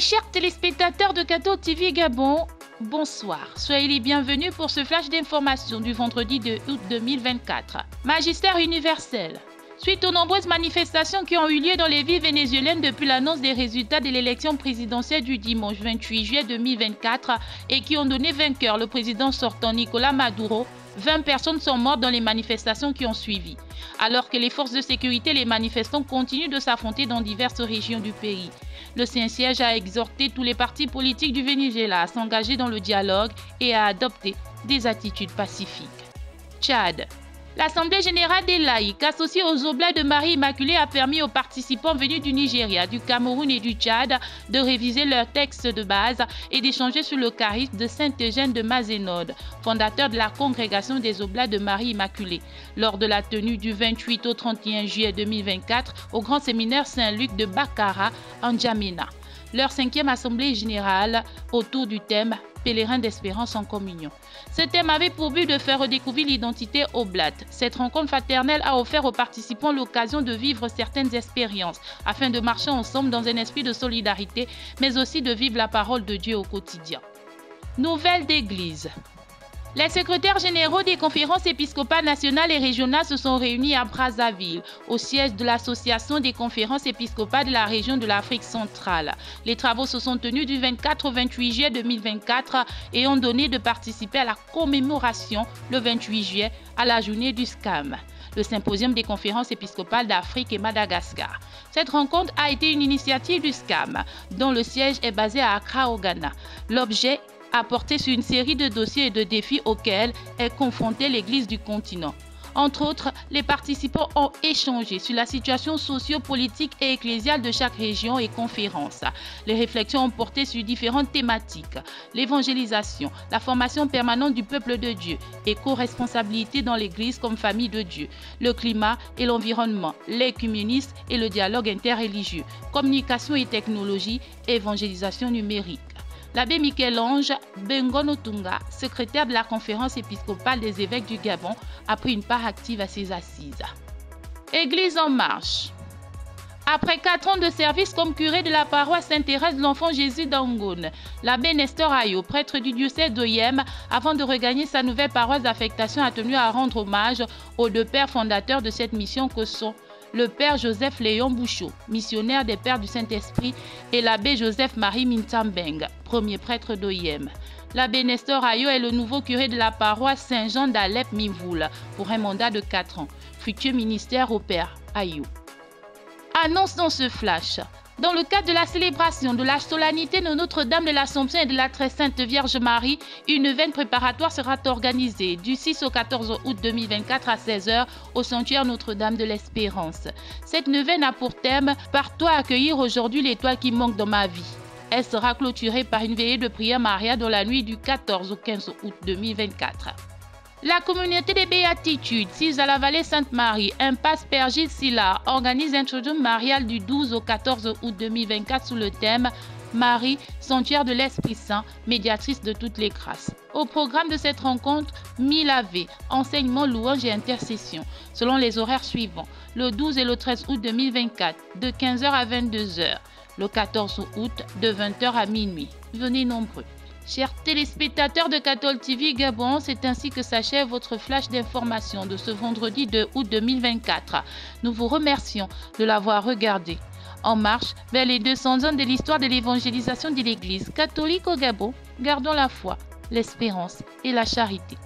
chers téléspectateurs de Kato TV Gabon, bonsoir. Soyez les bienvenus pour ce flash d'information du vendredi 2 août 2024. Magistère universel. Suite aux nombreuses manifestations qui ont eu lieu dans les villes vénézuéliennes depuis l'annonce des résultats de l'élection présidentielle du dimanche 28 juillet 2024 et qui ont donné vainqueur le président sortant Nicolás Maduro, 20 personnes sont mortes dans les manifestations qui ont suivi. Alors que les forces de sécurité et les manifestants continuent de s'affronter dans diverses régions du pays. Le Saint-Siège a exhorté tous les partis politiques du Venezuela à s'engager dans le dialogue et à adopter des attitudes pacifiques. Tchad. L'Assemblée générale des laïcs associée aux Oblats de Marie Immaculée a permis aux participants venus du Nigeria, du Cameroun et du Tchad de réviser leurs textes de base et d'échanger sur le charisme de Saint Eugène de Mazénode, fondateur de la congrégation des Oblats de Marie Immaculée, lors de la tenue du 28 au 31 juillet 2024 au Grand Séminaire Saint-Luc de Bakara en Djamena. Leur 5e assemblée générale autour du thème « Pèlerin d'espérance en communion ». Ce thème avait pour but de faire redécouvrir l'identité oblate. Cette rencontre fraternelle a offert aux participants l'occasion de vivre certaines expériences afin de marcher ensemble dans un esprit de solidarité, mais aussi de vivre la parole de Dieu au quotidien. Nouvelle d'église. Les secrétaires généraux des conférences épiscopales nationales et régionales se sont réunis à Brazzaville, au siège de l'Association des conférences épiscopales de la région de l'Afrique centrale. Les travaux se sont tenus du 24 au 28 juillet 2024 et ont donné de participer à la commémoration, le 28 juillet, à la journée du SCAM, le symposium des conférences épiscopales d'Afrique et Madagascar. Cette rencontre a été une initiative du SCAM, dont le siège est basé à Accra, au Ghana. L'objet a porté sur une série de dossiers et de défis auxquels est confrontée l'Église du continent. Entre autres, les participants ont échangé sur la situation socio-politique et ecclésiale de chaque région et conférence. Les réflexions ont porté sur différentes thématiques: l'évangélisation, la formation permanente du peuple de Dieu, éco-responsabilité dans l'Église comme famille de Dieu, le climat et l'environnement, l'écuménisme et le dialogue interreligieux, communication et technologie, évangélisation numérique. L'abbé Michel-Ange Bengonotunga, secrétaire de la conférence épiscopale des évêques du Gabon, a pris une part active à ces assises. Église en marche. Après 4 ans de service comme curé de la paroisse Sainte-Thérèse de l'Enfant Jésus d'Angone, l'abbé Nestor Ayo, prêtre du diocèse d'Oyem, avant de regagner sa nouvelle paroisse d'affectation, a tenu à rendre hommage aux 2 pères fondateurs de cette mission que sont le père Joseph Léon Bouchot, missionnaire des Pères du Saint-Esprit, et l'abbé Joseph-Marie Mintambeng, premier prêtre d'Oyem. L'abbé Nestor Ayo est le nouveau curé de la paroisse Saint-Jean d'Alep-Mivoul pour un mandat de 4 ans. Fructueux ministère au père Ayo. Annonce dans ce flash. Dans le cadre de la célébration de la solennité de Notre-Dame de l'Assomption et de la Très Sainte Vierge Marie, une neuvaine préparatoire sera organisée du 6 au 14 août 2024 à 16 h au sanctuaire Notre-Dame de l'Espérance. Cette neuvaine a pour thème « Par toi accueillir aujourd'hui l'étoile qui manque dans ma vie ». Elle sera clôturée par une veillée de prière Maria dans la nuit du 14 au 15 août 2024. La communauté des béatitudes, 6 à la vallée Sainte-Marie, impasse Père Gilles Silla, organise un triduum marial du 12 au 14 août 2024 sous le thème Marie, sanctuaire de l'Esprit Saint, médiatrice de toutes les grâces. Au programme de cette rencontre, 1000 AV, enseignements, louanges et intercessions, selon les horaires suivants. Le 12 et le 13 août 2024, de 15 h à 22 h. Le 14 août, de 20 h à minuit. Venez nombreux. Chers téléspectateurs de Kato TV Gabon, c'est ainsi que s'achève votre flash d'information de ce vendredi 2 août 2024. Nous vous remercions de l'avoir regardé. En marche vers les 200 ans de l'histoire de l'évangélisation de l'Église catholique au Gabon, gardons la foi, l'espérance et la charité.